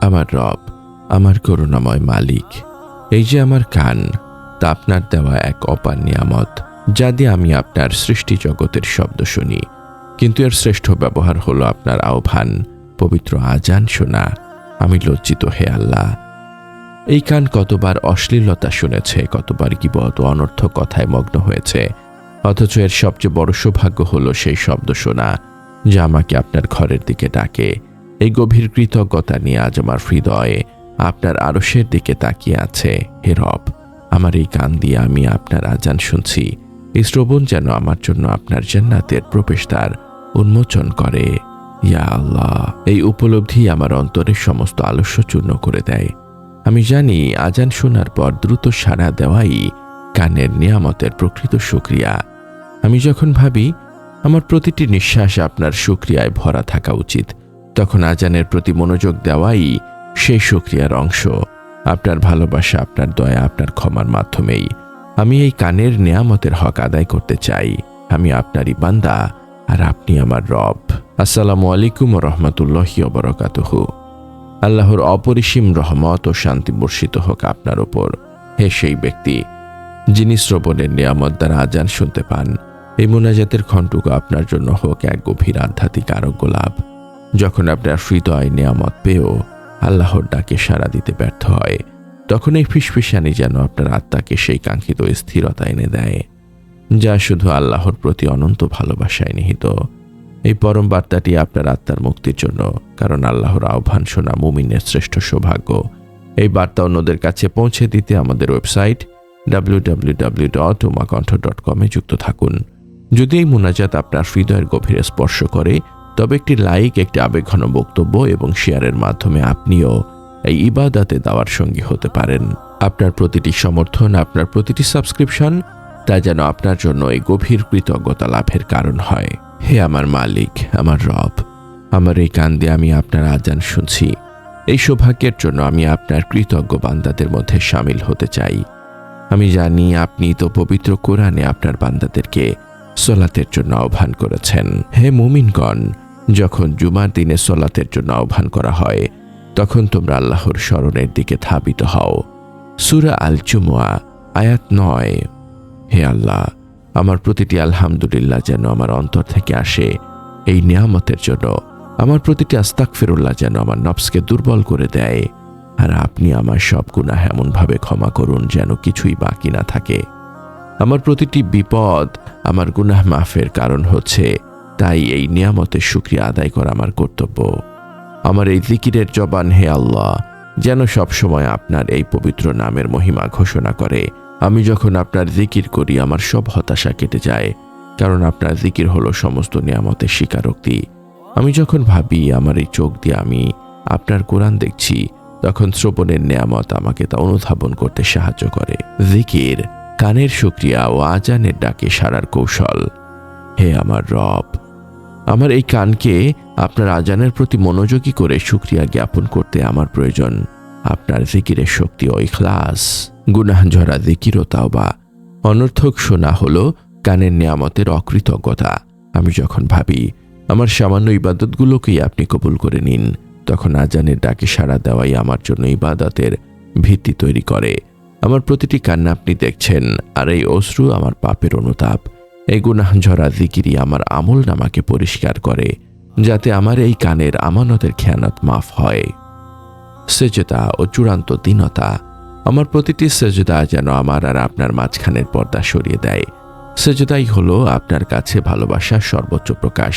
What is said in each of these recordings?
আমার রব, আমার করুণাময় মালিক, এই যে আমার কান, তা আপনার দেওয়া এক অপার নিয়ামত, যা দিয়ে আমি আপনার সৃষ্টি জগতের শব্দ শুনি। কিন্তু এর শ্রেষ্ঠ ব্যবহার হলো আপনার আহ্বান, পবিত্র আজান শোনা। আমি লজ্জিত হে আল্লাহ। এই কান কতবার অশ্লীলতা শুনেছে, কতবার গীবত ও অনর্থক কথায় মগ্ন হয়েছে, অথচ এর সবচেয়ে বড় সৌভাগ্য হলো সেই শব্দ শোনা যা আমাকে আপনার ঘরের দিকে ডাকে। এই গভীর কৃতজ্ঞতা নিয়ে আজ আমার হৃদয়ে আপনার আরশের দিকে তাকিয়ে আছে। হে রব, আমার এই কান দিয়ে আমি আপনার আজান শুনছি। এই শ্রবণ যেন আমার জন্য আপনার জান্নাতের প্রবেশদ্বার উন্মোচন করে। ইয়া আল্লাহ, এই উপলব্ধি আমার অন্তরের সমস্ত আলস্য চূর্ণ করে দেয়। আমি জানি আজান শোনার পর দ্রুত সাড়া দেওয়াই কানের নিয়ামতের প্রকৃত শুকরিয়া। আমি যখন ভাবি আমার প্রতিটি নিঃশ্বাস আপনার শুকরিয়ায় ভরা থাকা উচিত, তখন আজানের প্রতি মনোযোগ দেওয়াই সেই শুকরিয়ার অংশ। আপনার ভালোবাসা, আপনার দয়া, আপনার ক্ষমার মাধ্যমেই আমি এই কানের নিয়ামতের হক আদায় করতে চাই। আমি আপনারই বান্দা আর আপনি আমার রব। আসসালামু আলাইকুম ওয়া রাহমাতুল্লাহি ওয়া বারাকাতুহু। আল্লাহর অপরিসীম রহমত ও শান্তি বর্ষিত হোক আপনার ওপর, হে সেই ব্যক্তি যিনি শ্রবণের নিয়ামত দ্বারা আজান শুনতে পান। এই মুনাজাতের খণ্ডটুকু আপনার জন্য হোক এক গভীর আধ্যাত্মিক আরোগ্য লাভ। যখন আপনার হৃদয় নিয়ামত পেয়েও আল্লাহর ডাকে সাড়া দিতে ব্যর্থ হয়, তখন এই ফিসফিসানি যেন আপনার আত্মাকে সেই কাঙ্ক্ষিত স্থিরতা এনে দেয়, যা শুধু আল্লাহর প্রতি অনন্ত ভালোবাসায় নিহিত। এই পরম বার্তাটি আপনার আত্মার মুক্তির জন্য, কারণ আল্লাহর আহ্বান শোনা মুমিনের শ্রেষ্ঠ সৌভাগ্য। এই বার্তা অন্যদের কাছে পৌঁছে দিতে আমাদের ওয়েবসাইট www.umakontho.com এ যুক্ত থাকুন। যদি এই মুনাজাত আপনার হৃদয়ের গভীরে স্পর্শ করে, তবে একটি লাইক, একটি আবেগঘন বক্তব্য এবং শেয়ারের মাধ্যমে আপনিও এই ইবাদতে দাওয়ার সঙ্গী হতে পারেন। আপনার প্রতিটি সমর্থন, আপনার প্রতিটি সাবস্ক্রিপশন, তা যেন আপনার জন্য এই গভীর কৃতজ্ঞতা লাভের কারণ হয়। হে আমার মালিক, আমার রব, আমার এই কান দিয়ে আমি আপনার আজান শুনছি। এই সৌভাগ্যের জন্য আমি আপনার কৃতজ্ঞ বান্দাদের মধ্যে সামিল হতে চাই। আমি জানি আপনি তো পবিত্র কোরআনে আপনার বান্দাদেরকে সলাতের জন্য আহ্বান করেছেন। হে মুমিনগণ, যখন জুমার দিনে সলাতের জন্য আহ্বান করা হয়, তখন তোমরা আল্লাহর স্মরণের দিকে ধাবিত হও। সূরা আল জুমুয়া আয়াত 9। হে আল্লাহ, আমার প্রতিটি আলহামদুলিল্লাহ যেন আমার অন্তর থেকে আসে এই নিয়ামতের জন্য। আমার প্রতিটি আস্তাগফিরুল্লাহ যেন আমার নফসকে দুর্বল করে দেয়। আর আপনি আমার সব গুনাহ এমনভাবে ক্ষমা করুন যেন কিছুই বাকি না থাকে। আমার প্রতিটি বিপদ আমার গুনাহ মাফের কারণ হচ্ছে, তাই এই নিয়ামতের শুকরিয়া আদায় করা আমার কর্তব্য। আমার এই জিকিরের জবান, হে আল্লাহ, যেন সবসময় আপনার এই পবিত্র নামের মহিমা ঘোষণা করে। আমি যখন আপনার জিকির করি, আমার সব হতাশা কেটে যায়, কারণ আপনার জিকির হলো সমস্ত নিয়ামতের স্বীকারোক্তি। আমি যখন ভাবি আমার এই চোখ দিয়ে আমি আপনার কোরআন দেখছি, তখন শ্রবণের নিয়ামত আমাকে তা অনুধাবন করতে সাহায্য করে। জিকির, কানের শুকরিয়া ও আজানের ডাকে সারার কৌশল। হে আমার রব, আমার এই কানকে আপনার আজানের প্রতি মনোযোগী করে শুকরিয়া জ্ঞাপন করতে আমার প্রয়োজন আপনার জিকিরের শক্তি ও ইখলাস। গুনাহ ঝরা জিকির ও তাওবা। অনর্থক শোনা হলো কানের নিয়ামতের অকৃতজ্ঞতা। আমি যখন ভাবি আমার সামান্য ইবাদতগুলোকেই আপনি কবুল করে নিন, তখন আজানের ডাকে সাড়া দেওয়াই আমার জন্য ইবাদতের ভিত্তি তৈরি করে। আমার প্রতিটি কান্না আপনি দেখছেন, আর এই অশ্রু আমার পাপের অনুতাপ। এই গুনাহ ঝরা জিকিরই আমার আমল নামাকে পরিষ্কার করে, যাতে আমার এই কানের আমানতের খেয়ানত মাফ হয়। সেজদা ও চূড়ান্ত দীনতা। আমার প্রতিটি সেজদা যেন আমার আর আপনার মাঝখানের পর্দা সরিয়ে দেয়। সেজদাই হলো আপনার কাছে ভালোবাসার সর্বোচ্চ প্রকাশ।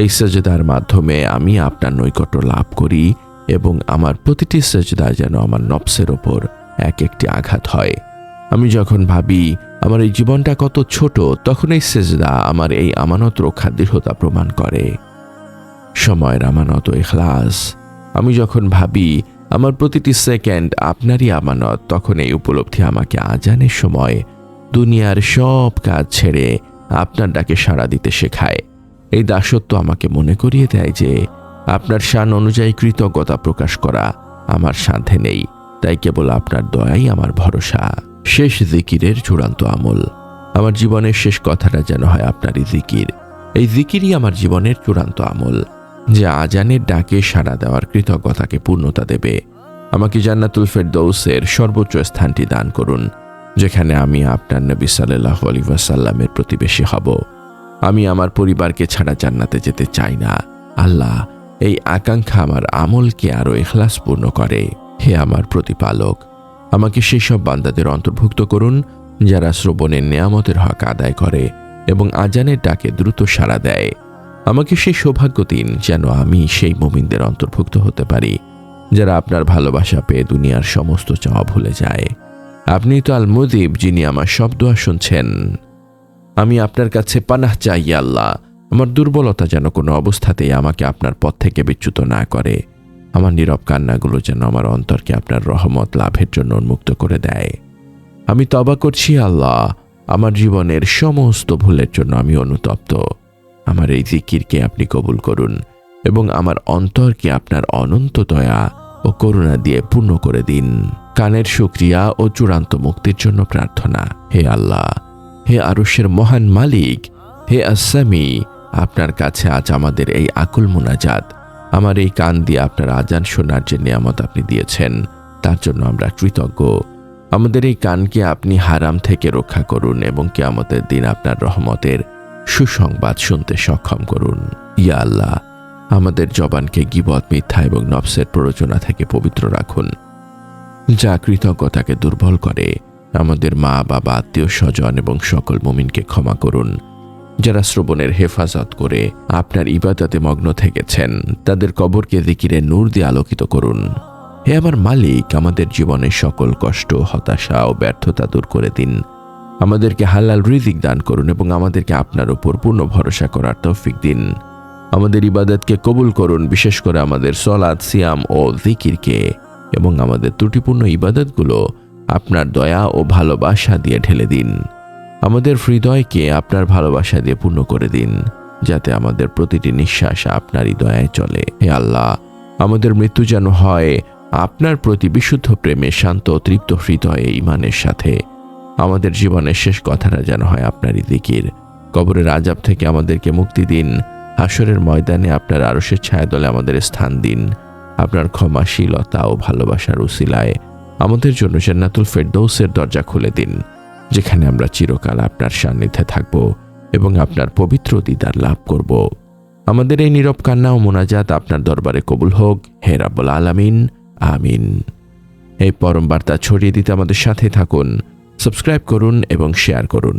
এই সেজদার মাধ্যমে আমি আপনার নৈকট্য লাভ করি, এবং আমার প্রতিটি সেজদা যেন আমার নফসের ওপর এক একটি আঘাত হয়। আমি যখন ভাবি আমার এই জীবনটা কত ছোট, তখন এই সেজদা আমার এই আমানত রক্ষার দৃঢ়তা প্রমাণ করে। সময়ের আমানত ও ইখলাস। আমি যখন ভাবি আমার প্রতিটি সেকেন্ড আপনারই আমানত, তখন এই উপলব্ধি আমাকে আজানের সময় দুনিয়ার সব কাজ ছেড়ে আপনার ডাকে সাড়া দিতে শেখায়। এই দাসত্ব আমাকে মনে করিয়ে দেয় যে আপনার শান অনুযায়ী কৃতজ্ঞতা প্রকাশ করা আমার সাধ্যে নেই, তাই কেবল আপনার দয়াই আমার ভরসা। শেষ জিকিরের চূড়ান্ত আমল। আমার জীবনের শেষ কথাটা যেন হয় আপনারই জিকির। এই জিকিরই আমার জীবনের চূড়ান্ত আমল। যে আজানের ডাকে সাড়া দেওয়ার কৃতজ্ঞতাকে পূর্ণতা দেবে। আমাকে জান্নাতুল ফেরদৌসের সর্বোচ্চ স্থানটি দান করুন, যেখানে আমি আপনার নবী সাল্লাল্লাহু আলাইহি ওয়াসাল্লামের প্রতিবেশী হব। আমি আমার পরিবারকে ছাড়া জান্নাতে যেতে চাই না। আল্লাহ, এই আকাঙ্ক্ষা আমার আমলকে আরো ইখলাসপূর্ণ করে। হে আমার প্রতিপালক, আমাকে সেই সব বান্দাদের অন্তর্ভুক্ত করুন যারা শ্রবণের নেয়ামতের হক আদায় করে এবং আজানের ডাকে দ্রুত সাড়া দেয়। আমাকে সেই সৌভাগ্য দিন যেন আমি সেই মুমিনদের অন্তর্ভুক্ত হতে পারি যারা আপনার ভালোবাসা পেয়ে দুনিয়ার সমস্ত চাওয়া ভুলে যায়। আপনি তো আল মুজিব, যিনি আমার সব দোয়া শুনছেন। আমি আপনার কাছে পানাহ চাই আল্লাহ, আমার দুর্বলতা যেন কোনো অবস্থাতেই আমাকে আপনার পথ থেকে বিচ্যুত না করে। আমার নীরব কান্নাগুলো যেন আমার অন্তরকে আপনার রহমত লাভের জন্য উন্মুক্ত করে দেয়। আমি তওবা করছি আল্লাহ, আমার জীবনের সমস্ত ভুলের জন্য আমি অনুতপ্ত। আমার এই জিকিরকে আপনি কবুল করুন এবং আমার অন্তরকে আপনার অনন্ত দয়া ও করুণা দিয়ে পূর্ণ করে দিন। কানের শুকরিয়া ও চূড়ান্ত মুক্তির জন্য প্রার্থনা। হে আল্লাহ, হে আরশের মহান মালিক, হে আসসামি, আপনার কাছে আজ আমাদের এই আকুল মুনাজাত, আমার এই কান দিয়ে আপনার আজান শোনার যে নিয়ামত আপনি দিয়েছেন তার জন্য আমরা কৃতজ্ঞ। আমাদের এই কানকে আপনি হারাম থেকে রক্ষা করুন এবং কিয়ামতের দিন আপনার রহমতের সুসংবাদ শুনতে সক্ষম করুন। ইয়া আল্লাহ, আমাদের জবানকে গীবত, মিথ্যা এবং নফসের প্ররোচনা থেকে পবিত্র রাখুন, যা কৃতজ্ঞতাকে দুর্বল করে। আমাদের মা, বাবা, আত্মীয় স্বজন এবং সকল মুমিনকে ক্ষমা করুন যারা শ্রবণের হেফাজত করে আপনার ইবাদতে মগ্ন থেকেছেন। তাদের কবরকে যিকিরের নূর দিয়ে আলোকিত করুন। হে আমার মালিক, আমাদের জীবনের সকল কষ্ট, হতাশা ও ব্যর্থতা দূর করে দিন। আমাদেরকে হালাল রিজিক দান করুন এবং আমাদেরকে আপনার উপর পূর্ণ ভরসা করার তৌফিক দিন। আমাদের ইবাদতকে কবুল করুন, বিশেষ করে আমাদের সলাত, সিয়াম ও যিকিরকে, এবং আমাদের ত্রুটিপূর্ণ ইবাদতগুলো আপনার দয়া ও ভালোবাসা দিয়ে ঢেলে দিন। আমাদের হৃদয়কে আপনার ভালোবাসা দিয়ে পূর্ণ করে দিন, যাতে আমাদের প্রতিটি নিঃশ্বাস আপনারই দয়ায় চলে। হে আল্লাহ, আমাদের মৃত্যু যেন হয় আপনার প্রতি বিশুদ্ধ প্রেমে, শান্ত ও তৃপ্ত হৃদয়ে ঈমানের সাথে। আমাদের জীবনের শেষ কথাটা যেন হয় আপনারই যিকির। কবরের আযাব থেকে আমাদেরকে মুক্তি দিন। হাসরের ময়দানে আপনার আরশের ছায়াতলে আমাদের স্থান দিন। আপনার ক্ষমাশীলতা ও ভালোবাসার উসিলায় আমাদের জন্য জান্নাতুল ফেরদৌসের দরজা খুলে দিন, যেখানে আমরা চিরকাল আপনার সান্নিধ্যে থাকব এবং আপনার পবিত্র দিদার লাভ করব। আমাদের এই নীরব কান্না ও মোনাজাত আপনার দরবারে কবুল হোক, হে রাব্বুল আলামিন। আমিন। এই পরম বার্তা ছড়িয়ে দিতে আমাদের সাথে থাকুন, সাবস্ক্রাইব করুন এবং শেয়ার করুন।